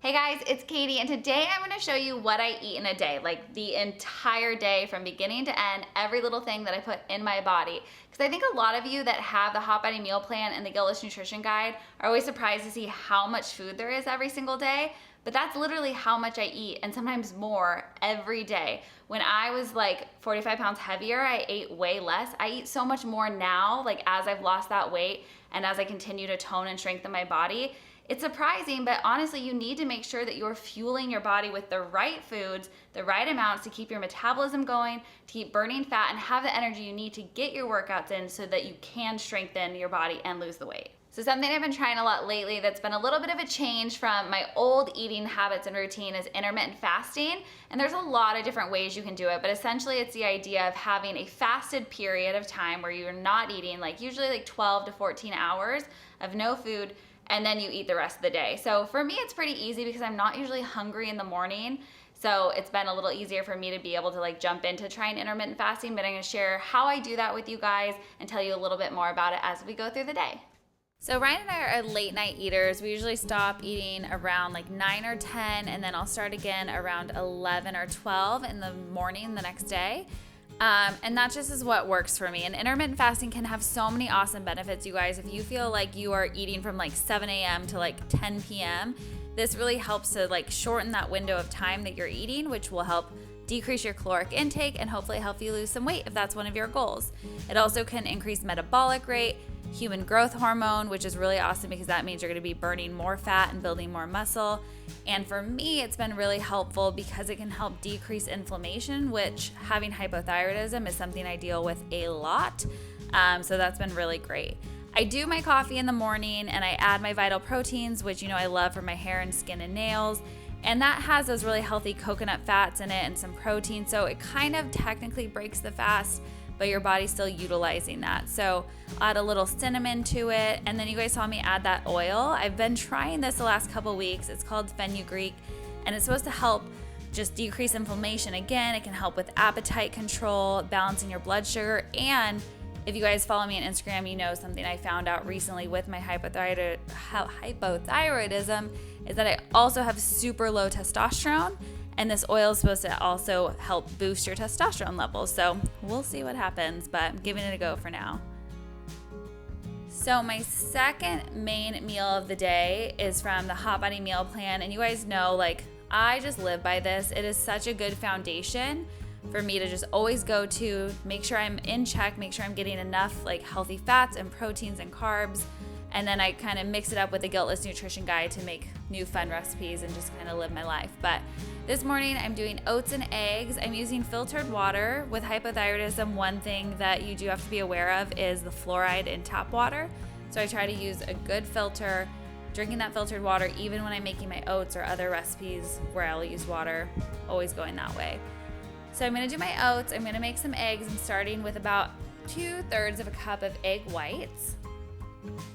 Hey guys, it's Katie, and today I'm going to show you what I eat in a day, like the entire day from beginning to end, every little thing that I put in my body. Because I think a lot of you that have the Hot Body Meal Plan and the Guiltless Nutrition Guide are always surprised to see how much food there is every single day, but that's literally how much I eat, and sometimes more every day. When I was like 45 pounds heavier, I ate way less. I eat so much more now, like as I've lost that weight and as I continue to tone and strengthen my body. It's surprising, but honestly, you need to make sure that you're fueling your body with the right foods, the right amounts to keep your metabolism going, to keep burning fat, and have the energy you need to get your workouts in so that you can strengthen your body and lose the weight. So something I've been trying a lot lately that's been a little bit of a change from my old eating habits and routine is intermittent fasting. And there's a lot of different ways you can do it, but essentially it's the idea of having a fasted period of time where you're not eating, like usually like 12 to 14 hours of no food, and then you eat the rest of the day. So for me, it's pretty easy because I'm not usually hungry in the morning. So it's been a little easier for me to be able to like jump into trying intermittent fasting, but I'm gonna share how I do that with you guys and tell you a little bit more about it as we go through the day. So Ryan and I are late night eaters. We usually stop eating around like 9 or 10, and then I'll start again around 11 or 12 in the morning the next day. And that just is what works for me. And intermittent fasting can have so many awesome benefits, you guys. If you feel like you are eating from like 7 a.m. to like 10 p.m., this really helps to like shorten that window of time that you're eating, which will help decrease your caloric intake and hopefully help you lose some weight if that's one of your goals. It also can increase metabolic rate, human growth hormone, which is really awesome because that means you're going to be burning more fat and building more muscle. And for me, it's been really helpful because it can help decrease inflammation, which having hypothyroidism is something I deal with a lot. So that's been really great. I do my coffee in the morning and I add my vital proteins, which you know I love for my hair and skin and nails. And that has those really healthy coconut fats in it and some protein. So it kind of technically breaks the fast, but your body's still utilizing that. So I'll add a little cinnamon to it. And then you guys saw me add that oil. I've been trying this the last couple weeks. It's called fenugreek, and it's supposed to help just decrease inflammation. Again, it can help with appetite control, balancing your blood sugar. And if you guys follow me on Instagram, you know something I found out recently with my hypothyroidism is that I also have super low testosterone. And this oil is supposed to also help boost your testosterone levels. So we'll see what happens, but I'm giving it a go for now. So my second main meal of the day is from the Hot Body Meal Plan. And you guys know, like, I just live by this. It is such a good foundation for me to just always go to, make sure I'm in check, make sure I'm getting enough like healthy fats and proteins and carbs. And then I kind of mix it up with the Guiltless Nutrition Guide to make new fun recipes and just kind of live my life. But this morning I'm doing oats and eggs. I'm using filtered water. With hypothyroidism, one thing that you do have to be aware of is the fluoride in tap water. So I try to use a good filter, drinking that filtered water even when I'm making my oats or other recipes where I'll use water, always going that way. So I'm gonna do my oats. I'm gonna make some eggs. I'm starting with about 2/3 of a cup of egg whites.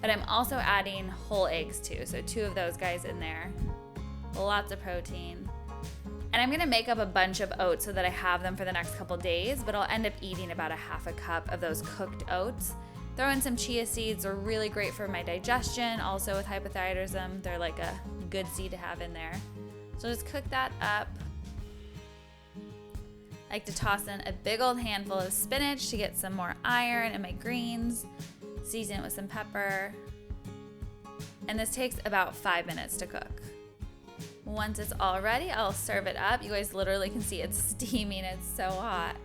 But I'm also adding whole eggs too, so 2 of those guys in there. Lots of protein. And I'm gonna make up a bunch of oats so that I have them for the next couple days, but I'll end up eating about a half a cup of those cooked oats. Throw in some chia seeds. They're really great for my digestion. Also with hypothyroidism, they're like a good seed to have in there. So just cook that up. I like to toss in a big old handful of spinach to get some more iron in my greens. Season it with some pepper. And this takes about 5 minutes to cook. Once it's all ready, I'll serve it up. You guys literally can see it's steaming. It's so hot.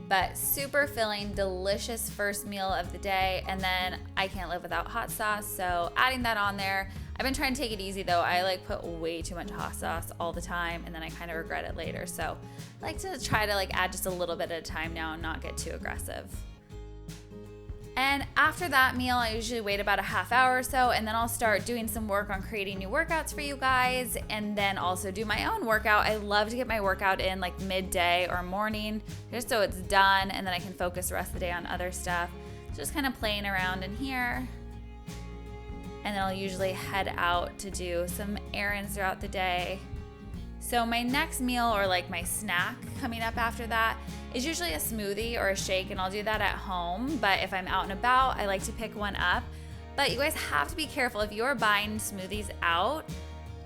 But super filling, delicious first meal of the day. And then I can't live without hot sauce, so adding that on there. I've been trying to take it easy though. I like put way too much hot sauce all the time and then I kind of regret it later. So I like to try to like add just a little bit at a time now and not get too aggressive. And after that meal, I usually wait about a half hour or so, and then I'll start doing some work on creating new workouts for you guys, and then also do my own workout. I love to get my workout in like midday or morning, just so it's done, and then I can focus the rest of the day on other stuff. Just kind of playing around in here. And then I'll usually head out to do some errands throughout the day. So my next meal, or like my snack coming up after that, is usually a smoothie or a shake, and I'll do that at home. But if I'm out and about, I like to pick one up. But you guys have to be careful. If you're buying smoothies out,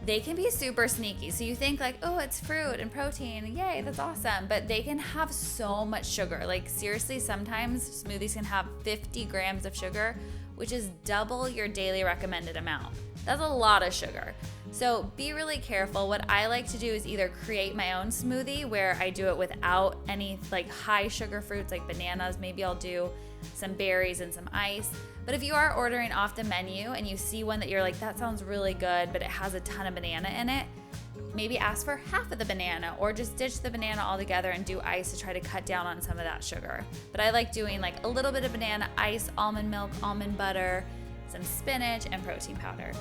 they can be super sneaky. So you think like, oh, it's fruit and protein, yay, that's awesome. But they can have so much sugar. Like seriously, sometimes smoothies can have 50 grams of sugar, which is double your daily recommended amount. That's a lot of sugar. So be really careful. What I like to do is either create my own smoothie where I do it without any like high sugar fruits like bananas. Maybe I'll do some berries and some ice. But if you are ordering off the menu and you see one that you're like, that sounds really good, but it has a ton of banana in it, maybe ask for half of the banana or just ditch the banana altogether and do ice to try to cut down on some of that sugar. But I like doing like a little bit of banana, ice, almond milk, almond butter, some spinach, and protein powder.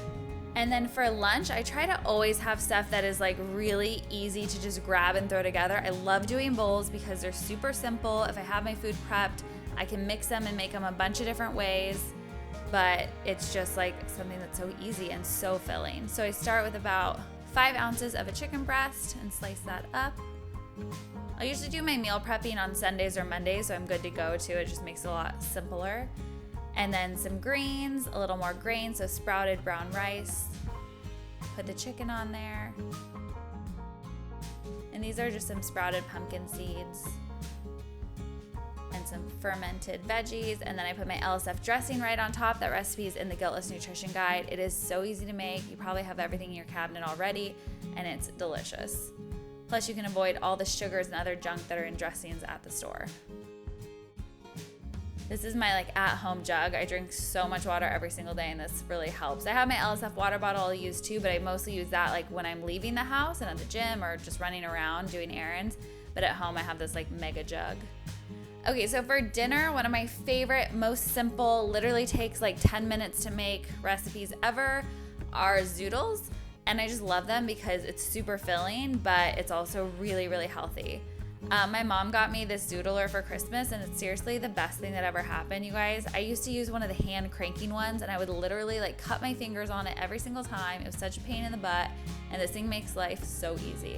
And then for lunch, I try to always have stuff that is like really easy to just grab and throw together. I love doing bowls because they're super simple. If I have my food prepped, I can mix them and make them a bunch of different ways, but it's just like something that's so easy and so filling. So I start with about 5 ounces of a chicken breast and slice that up. I usually do my meal prepping on Sundays or Mondays, so I'm good to go too. It just makes it a lot simpler. And then some greens, a little more grain, so sprouted brown rice. Put the chicken on there. And these are just some sprouted pumpkin seeds and some fermented veggies. And then I put my LSF dressing right on top. That recipe is in the Guiltless Nutrition Guide. It is so easy to make. You probably have everything in your cabinet already, and it's delicious. Plus you can avoid all the sugars and other junk that are in dressings at the store. This is my like at-home jug. I drink so much water every single day, and this really helps. I have my LSF water bottle I'll use too, but I mostly use that like when I'm leaving the house and at the gym or just running around doing errands. But at home I have this like mega jug. Okay, so for dinner, one of my favorite, most simple, literally takes like 10 minutes to make recipes ever are zoodles. And I just love them because it's super filling, but it's also really, really healthy. My mom got me this zoodler for Christmas, and it's seriously the best thing that ever happened, you guys. I used to use one of the hand cranking ones, and I would literally like cut my fingers on it every single time. It was such a pain in the butt, and this thing makes life so easy.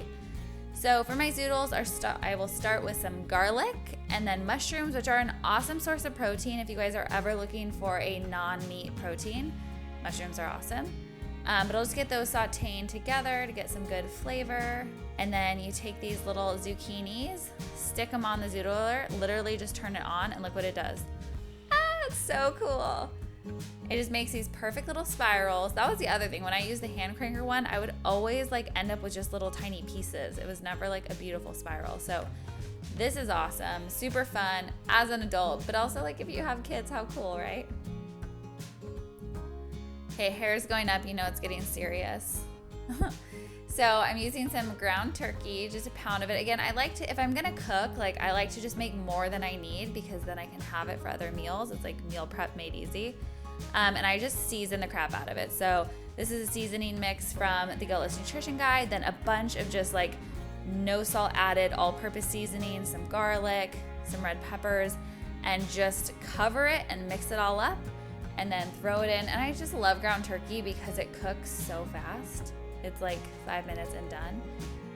So for my zoodles, I will start with some garlic and then mushrooms, which are an awesome source of protein if you guys are ever looking for a non-meat protein. Mushrooms are awesome. But I'll just get those sauteing together to get some good flavor. And then you take these little zucchinis, stick them on the zoodler, literally just turn it on, and look what it does. Ah, it's so cool. It just makes these perfect little spirals. That was the other thing. When I used the hand cranker one, I would always like end up with just little tiny pieces. It was never like a beautiful spiral. So this is awesome, super fun as an adult, but also like if you have kids, how cool, right? Okay, hair's going up, you know it's getting serious. So I'm using some ground turkey, just a pound of it. Again, I like to, if I'm gonna cook, like I like to just make more than I need because then I can have it for other meals. It's like meal prep made easy. And I just season the crap out of it. So this is a seasoning mix from the Guiltless Nutrition Guide, then a bunch of just like no salt added, all-purpose seasoning, some garlic, some red peppers, and just cover it and mix it all up and then throw it in. And I just love ground turkey because it cooks so fast. It's like 5 minutes and done.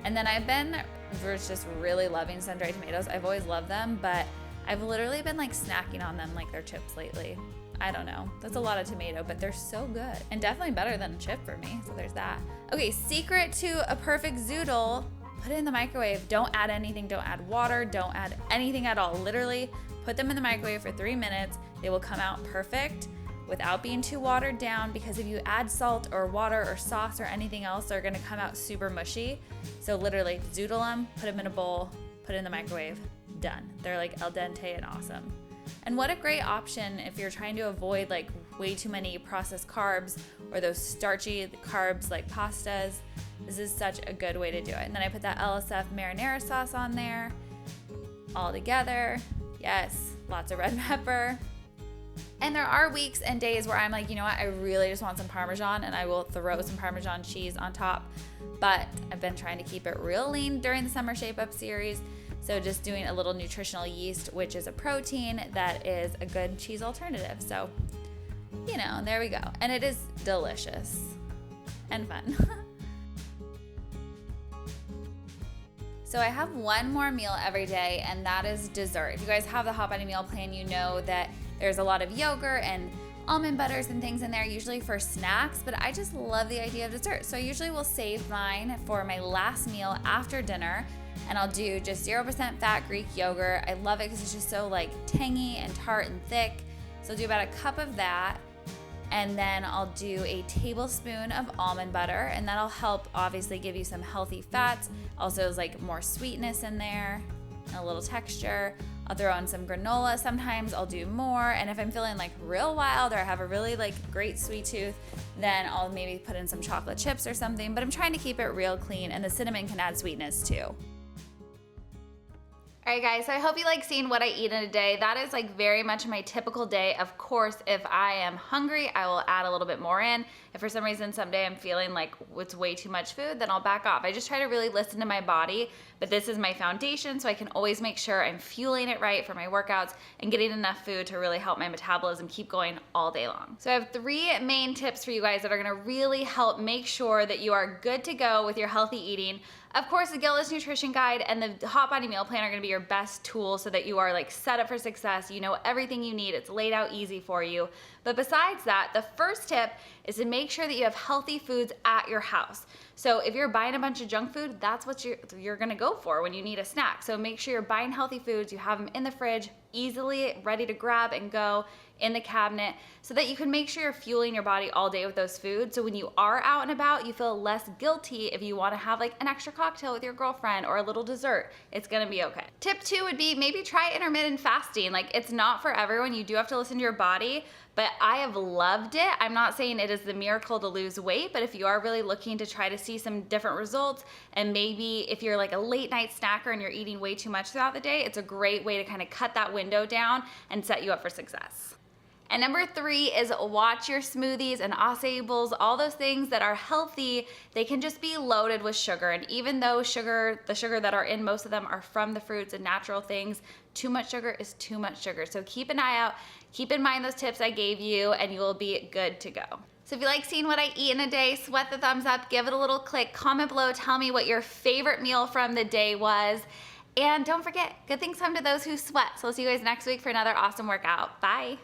And then I've been just really loving sun-dried tomatoes. I've always loved them, but I've literally been like snacking on them like they're chips lately. I don't know. That's a lot of tomato, but they're so good and definitely better than a chip for me. So there's that. Okay, secret to a perfect zoodle, put it in the microwave. Don't add anything. Don't add water. Don't add anything at all. Literally put them in the microwave for 3 minutes. They will come out perfect without being too watered down, because if you add salt or water or sauce or anything else, they're gonna come out super mushy. So literally zoodle them, put them in a bowl, put it in the microwave, done. They're like al dente and awesome. And what a great option if you're trying to avoid like way too many processed carbs or those starchy carbs like pastas. This is such a good way to do it. And then I put that LSF marinara sauce on there all together. Yes, lots of red pepper. And there are weeks and days where I'm like, you know what, I really just want some Parmesan, and I will throw some Parmesan cheese on top. But I've been trying to keep it real lean during the Summer Shape Up series. So just doing a little nutritional yeast, which is a protein that is a good cheese alternative. So, you know, there we go. And it is delicious and fun. So I have one more meal every day, and that is dessert. If you guys have the Hot Body Meal Plan, you know that there's a lot of yogurt and almond butters and things in there usually for snacks, but I just love the idea of dessert. So I usually will save mine for my last meal after dinner, and I'll do just 0% fat Greek yogurt. I love it because it's just so like tangy and tart and thick. So I'll do about a cup of that, and then I'll do a tablespoon of almond butter, and that'll help obviously give you some healthy fats. Also is like more sweetness in there and a little texture. I'll throw in some granola. Sometimes I'll do more, and if I'm feeling like real wild or I have a really like great sweet tooth, then I'll maybe put in some chocolate chips or something, but I'm trying to keep it real clean, and the cinnamon can add sweetness too. All right guys, so I hope you like seeing what I eat in a day. That is like very much my typical day. Of course, if I am hungry, I will add a little bit more in. If for some reason someday I'm feeling like it's way too much food, then I'll back off. I just try to really listen to my body, but this is my foundation, so I can always make sure I'm fueling it right for my workouts and getting enough food to really help my metabolism keep going all day long. So I have 3 main tips for you guys that are gonna really help make sure that you are good to go with your healthy eating. Of course, the Guiltless Nutrition Guide and the Hot Body Meal Plan are gonna be your best tool so that you are like set up for success. You know everything you need, it's laid out easy for you. But besides that, the first tip is to make sure that you have healthy foods at your house. So if you're buying a bunch of junk food, that's what you're gonna go for when you need a snack. So make sure you're buying healthy foods, you have them in the fridge, easily ready to grab and go in the cabinet, so that you can make sure you're fueling your body all day with those foods. So when you are out and about, you feel less guilty if you wanna have like an extra cocktail with your girlfriend or a little dessert. It's gonna be okay. Tip 2 would be maybe try intermittent fasting. Like, it's not for everyone. You do have to listen to your body, but I have loved it. I'm not saying it is the miracle to lose weight, but if you are really looking to try to see some different results, and maybe if you're like a late night snacker and you're eating way too much throughout the day, it's a great way to kind of cut that window down and set you up for success. And number 3 is watch your smoothies and acai bowls, all those things that are healthy. They can just be loaded with sugar. And even though the sugar that are in most of them are from the fruits and natural things, too much sugar is too much sugar. So keep an eye out, keep in mind those tips I gave you, and you will be good to go. So if you like seeing what I eat in a day, sweat the thumbs up, give it a little click, comment below, tell me what your favorite meal from the day was. And don't forget, good things come to those who sweat. So I'll see you guys next week for another awesome workout. Bye.